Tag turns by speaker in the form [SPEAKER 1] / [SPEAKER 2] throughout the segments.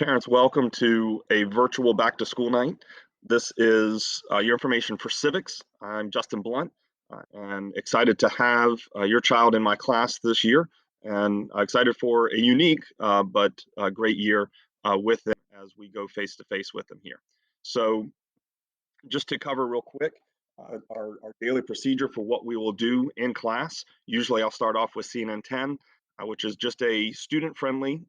[SPEAKER 1] Parents, welcome to a virtual back to school night. This is your information for civics. I'm Justin Blunt and excited to have your child in my class this year and excited for a unique but great year with them as we go face to face with them here. So just to cover real quick, our daily procedure for what we will do in class. Usually I'll start off with CNN 10, which is just a student friendly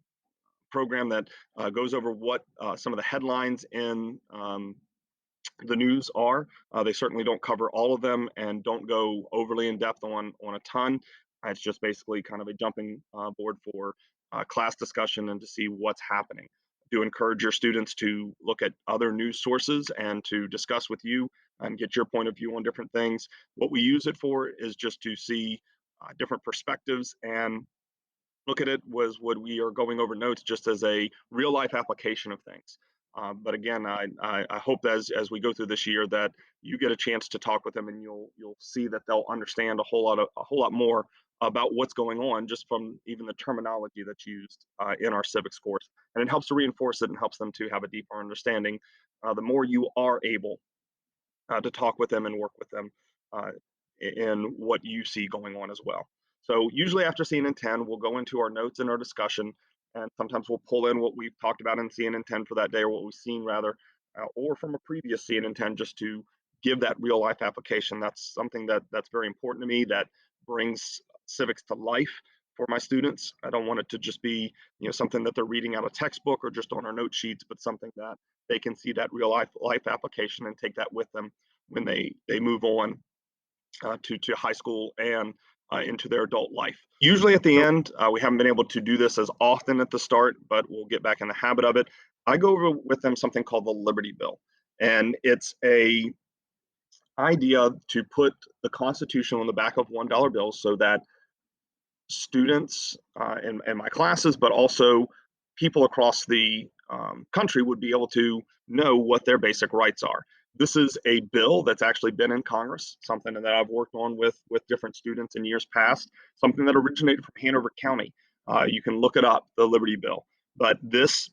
[SPEAKER 1] program that goes over what some of the headlines in the news are. They certainly don't cover all of them and don't go overly in depth on a ton. It's just basically kind of a jumping board for class discussion and to see what's happening. Do encourage your students to look at other news sources and to discuss with you and get your point of view on different things. What we use it for is just to see different perspectives and look at it was what we are going over notes just as a real life application of things. But again, I hope as we go through this year that you get a chance to talk with them and you'll see that they'll understand a whole lot more about what's going on just from even the terminology that's used in our civics course, and it helps to reinforce it and helps them to have a deeper understanding. The more you are able to talk with them and work with them uh, in what you see going on as well. So usually after CNN 10, we'll go into our notes and our discussion, and sometimes we'll pull in what we've talked about in CNN 10 for that day, or what we've seen rather, or from a previous CNN 10, just to give that real life application. That's something that's very important to me. That brings civics to life for my students. I don't want it to just be something that they're reading out of textbook or just on our note sheets, but something that they can see that real life application and take that with them when they move on to high school and into their adult life. Usually at the end, we haven't been able to do this as often at the start, but we'll get back in the habit of it. I go over with them something called the Liberty Bill, and it's a idea to put the Constitution on the back of $1 bills so that students in my classes, but also people across the country would be able to know what their basic rights are. This is a bill that's actually been in Congress, something that I've worked on with different students in years past, something that originated from Hanover County. You can look it up, the Liberty Bill. But this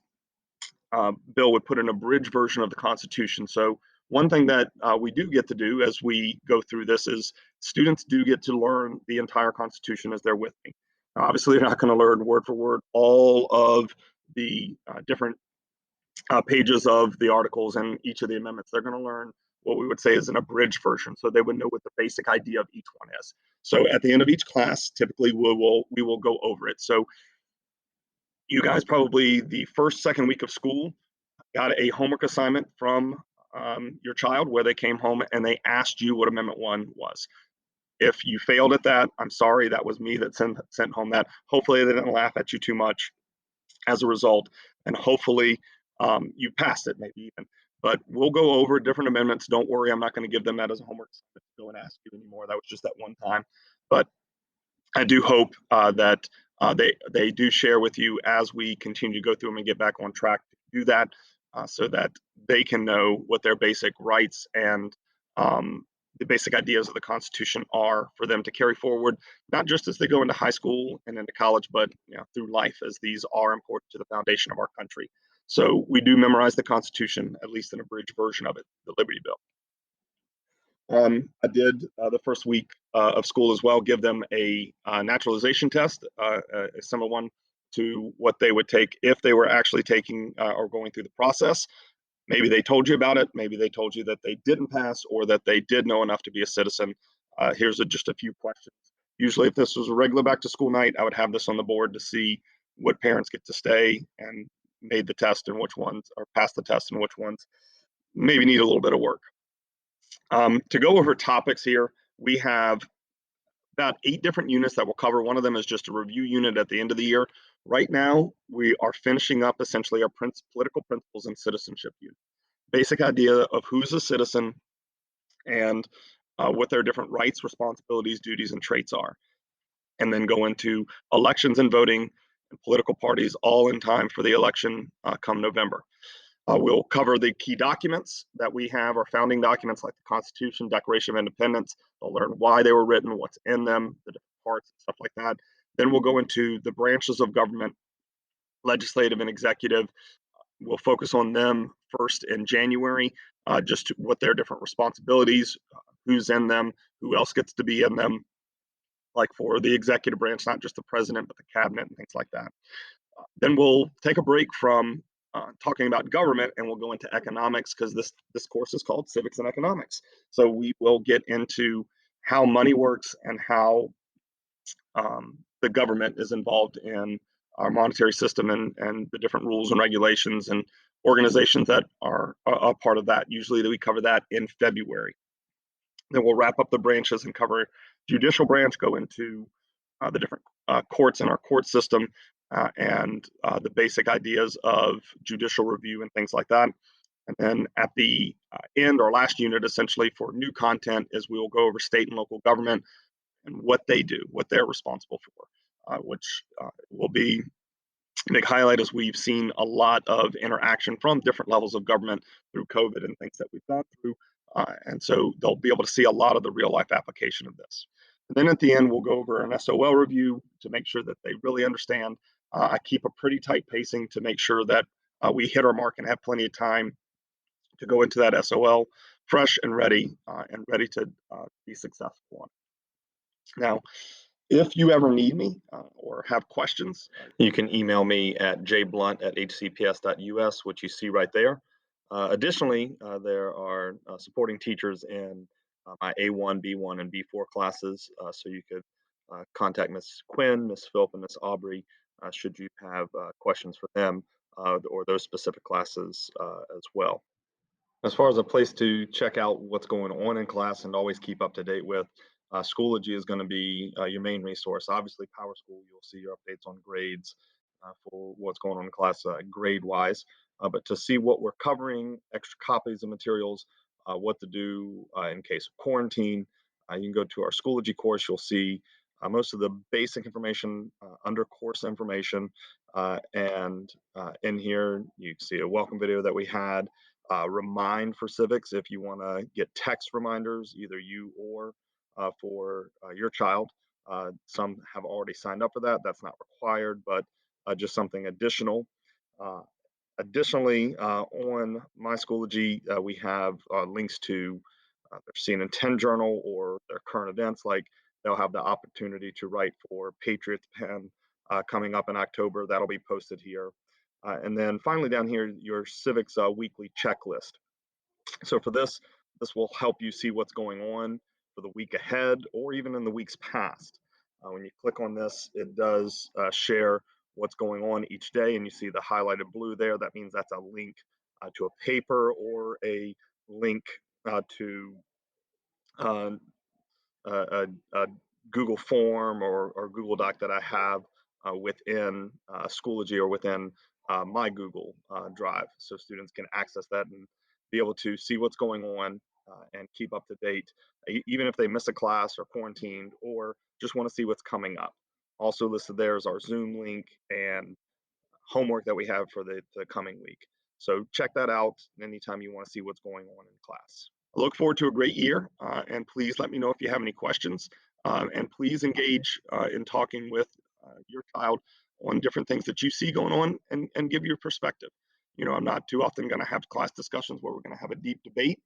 [SPEAKER 1] bill would put an abridged version of the Constitution. So one thing that we do get to do as we go through this is students do get to learn the entire Constitution as they're with me. Now, obviously, they're not going to learn word for word all of the different pages of the articles and each of the amendments. They're going to learn what we would say is an abridged version, so they would know what the basic idea of each one is. So at the end of each class, typically we will go over it. So you guys probably the second week of school got a homework assignment from your child where they came home and they asked you what Amendment 1 was. If you failed at that, I'm sorry, that was me that sent home that. Hopefully they didn't laugh at you too much as a result, and hopefully you passed it maybe even. But we'll go over different amendments. Don't worry, I'm not going to give them that as a homework assignment to go and ask you anymore. That was just that one time. But I do hope that they do share with you as we continue to go through them and get back on track to do that, so that they can know what their basic rights and the basic ideas of the Constitution are for them to carry forward, not just as they go into high school and into college, but through life, as these are important to the foundation of our country. So we do memorize the Constitution, at least an abridged version of it, the Liberty Bill. I did the first week of school as well, give them a naturalization test, a similar one to what they would take if they were actually taking or going through the process. Maybe they told you about it. Maybe they told you that they didn't pass or that they did know enough to be a citizen. Here's just a few questions. Usually, if this was a regular back to school night, I would have this on the board to see what parents get to stay and made the test and which ones, or passed the test and which ones maybe need a little bit of work. To go over topics here, we have about 8 different units that we'll cover. One of them is just a review unit at the end of the year. Right now, we are finishing up essentially our political principles and citizenship unit. Basic idea of who's a citizen and what their different rights, responsibilities, duties, and traits are. And then go into elections and voting and political parties all in time for the election come November. We'll cover the key documents that we have, our founding documents like the Constitution, Declaration of Independence. They'll learn why they were written, what's in them, the different parts, and stuff like that. Then we'll go into the branches of government, legislative and executive, We'll focus on them first in January, just what their different responsibilities, who's in them, who else gets to be in them, like for the executive branch, not just the president, but the cabinet and things like that. Then we'll take a break from talking about government and we'll go into economics because this course is called Civics and Economics. So we will get into how money works and how the government is involved in our monetary system and the different rules and regulations and organizations that are a part of that. Usually we cover that in February. Then we'll wrap up the branches and cover judicial branch, go into the different courts in our court system, and the basic ideas of judicial review and things like that. And then at the end, our last unit essentially for new content is we will go over state and local government and what they do, what they're responsible for, which will be a big highlight as we've seen a lot of interaction from different levels of government through COVID and things that we've gone through. And so they'll be able to see a lot of the real life application of this. And then at the end, we'll go over an SOL review to make sure that they really understand. I keep a pretty tight pacing to make sure that we hit our mark and have plenty of time to go into that SOL fresh and ready to be successful on. Now, if you ever need me or have questions, you can email me at jblunt@hcps.us, which you see right there. Additionally, there are supporting teachers in my A1, B1, and B4 classes, so you could contact Ms. Quinn, Ms. Philp, and Ms. Aubrey should you have questions for them or those specific classes as well. As far as a place to check out what's going on in class and always keep up to date with, Schoology is going to be your main resource. Obviously, Power School, you'll see your updates on grades for what's going on in class grade wise. But to see what we're covering, extra copies of materials, what to do in case of quarantine, you can go to our Schoology course. You'll see most of the basic information under course information. And in here, you can see a welcome video that we had. Remind for civics if you want to get text reminders, either you or for your child. Some have already signed up for that. That's not required, but just something additional. Uh, Additionally, on my Schoology, we have links to their CNN10 journal or their current events. Like they'll have the opportunity to write for Patriots Pen coming up in October. That'll be posted here. And then finally down here, your civics weekly checklist. So for this will help you see what's going on for the week ahead or even in the weeks past. When you click on this, it does share what's going on each day, and you see the highlighted blue there. That means that's a link to a paper or a link to uh, a Google form or Google Doc that I have within Schoology or within my Google Drive. So students can access that and be able to see what's going on and keep up to date, even if they miss a class or quarantined or just want to see what's coming up. Also listed there is our Zoom link and homework that we have for the coming week. So check that out anytime you want to see what's going on in class. I look forward to a great year, and please let me know if you have any questions. And please engage in talking with your child on different things that you see going on and give your perspective. You know, I'm not too often going to have class discussions where we're going to have a deep debate,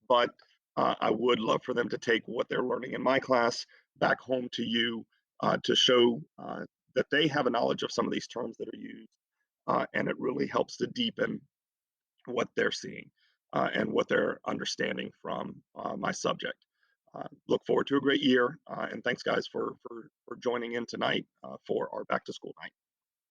[SPEAKER 1] but I would love for them to take what they're learning in my class back home to you to show that they have a knowledge of some of these terms that are used, and it really helps to deepen what they're seeing and what they're understanding from my subject. Look forward to a great year, and thanks guys for joining in tonight for our back to school night.